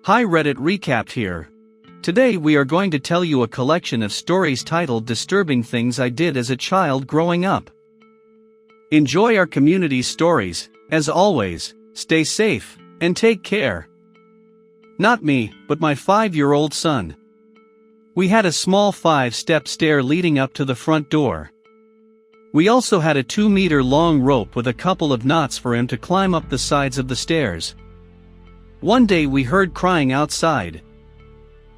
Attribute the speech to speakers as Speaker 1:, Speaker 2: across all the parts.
Speaker 1: Hi Reddit Recapped here. Today we are going to tell you a collection of stories titled Disturbing Things I Did as a Child Growing Up. Enjoy our community's stories. As always, stay safe and take care. Not me, but my 5-year-old son. We had a small 5-step stair leading up to the front door. We also had a 2-meter long rope with a couple of knots for him to climb up the sides of the stairs. One day we heard crying outside.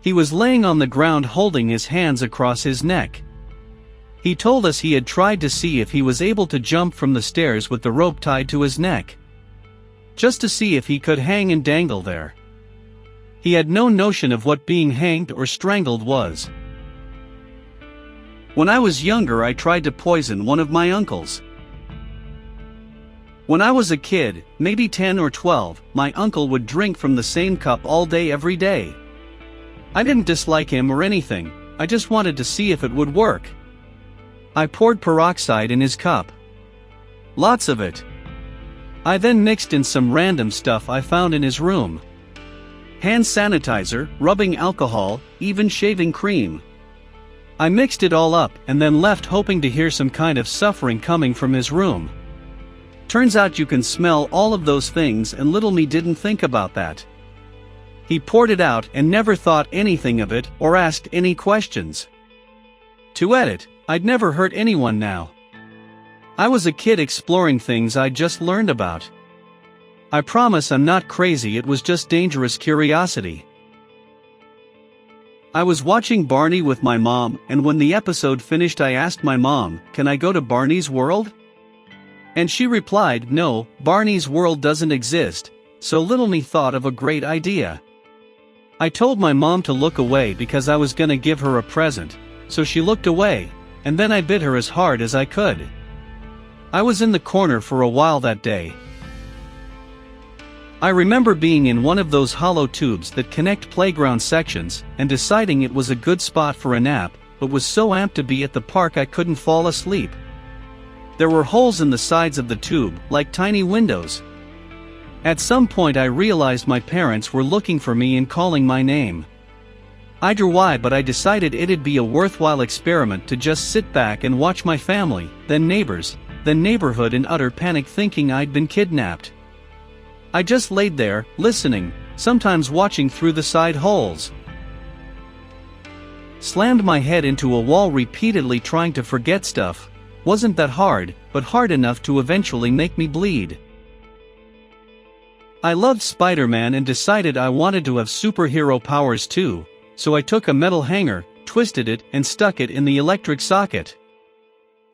Speaker 1: He was laying on the ground holding his hands across his neck. He told us he had tried to see if he was able to jump from the stairs with the rope tied to his neck. Just to see if he could hang and dangle there. He had no notion of what being hanged or strangled was. When I was younger, I tried to poison one of my uncles. When I was a kid, maybe 10 or 12, my uncle would drink from the same cup all day every day. I didn't dislike him or anything, I just wanted to see if it would work. I poured peroxide in his cup. Lots of it. I then mixed in some random stuff I found in his room. Hand sanitizer, rubbing alcohol, even shaving cream. I mixed it all up and then left hoping to hear some kind of suffering coming from his room. Turns out you can smell all of those things, and little me didn't think about that. He poured it out and never thought anything of it or asked any questions. To edit, I'd never hurt anyone now. I was a kid exploring things I just learned about. I promise I'm not crazy, it was just dangerous curiosity. I was watching Barney with my mom, and when the episode finished I asked my mom, "Can I go to Barney's world?" And she replied, "No, Barney's world doesn't exist," so little me thought of a great idea. I told my mom to look away because I was gonna give her a present, so she looked away, and then I bit her as hard as I could. I was in the corner for a while that day. I remember being in one of those hollow tubes that connect playground sections, and deciding it was a good spot for a nap, but was so amped to be at the park I couldn't fall asleep. There were holes in the sides of the tube, like tiny windows. At some point I realized my parents were looking for me and calling my name. I drew why, but I decided it'd be a worthwhile experiment to just sit back and watch my family, then neighbors, then neighborhood in utter panic thinking I'd been kidnapped. I just laid there, listening, sometimes watching through the side holes. Slammed my head into a wall repeatedly trying to forget stuff. Wasn't that hard, but hard enough to eventually make me bleed. I loved Spider-Man and decided I wanted to have superhero powers too, so I took a metal hanger, twisted it, and stuck it in the electric socket.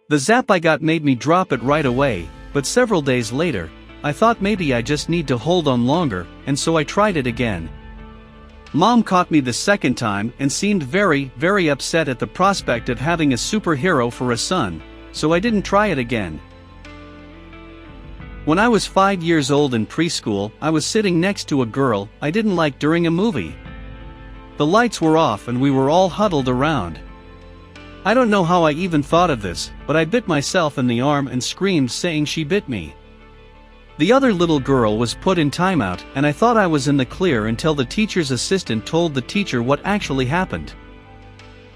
Speaker 1: The zap I got made me drop it right away, but several days later, I thought maybe I just need to hold on longer, and so I tried it again. Mom caught me the second time and seemed very, very upset at the prospect of having a superhero for a son, so I didn't try it again. When I was 5 years old in preschool, I was sitting next to a girl I didn't like during a movie. The lights were off and we were all huddled around. I don't know how I even thought of this, but I bit myself in the arm and screamed saying she bit me. The other little girl was put in timeout, and I thought I was in the clear until the teacher's assistant told the teacher what actually happened.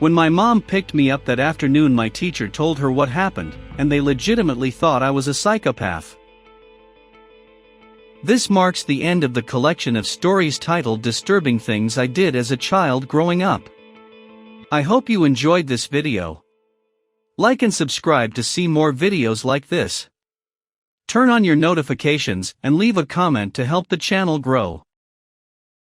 Speaker 1: When my mom picked me up that afternoon, my teacher told her what happened, and they legitimately thought I was a psychopath. This marks the end of the collection of stories titled Disturbing Things I Did as a Child Growing Up. I hope you enjoyed this video. Like and subscribe to see more videos like this. Turn on your notifications and leave a comment to help the channel grow.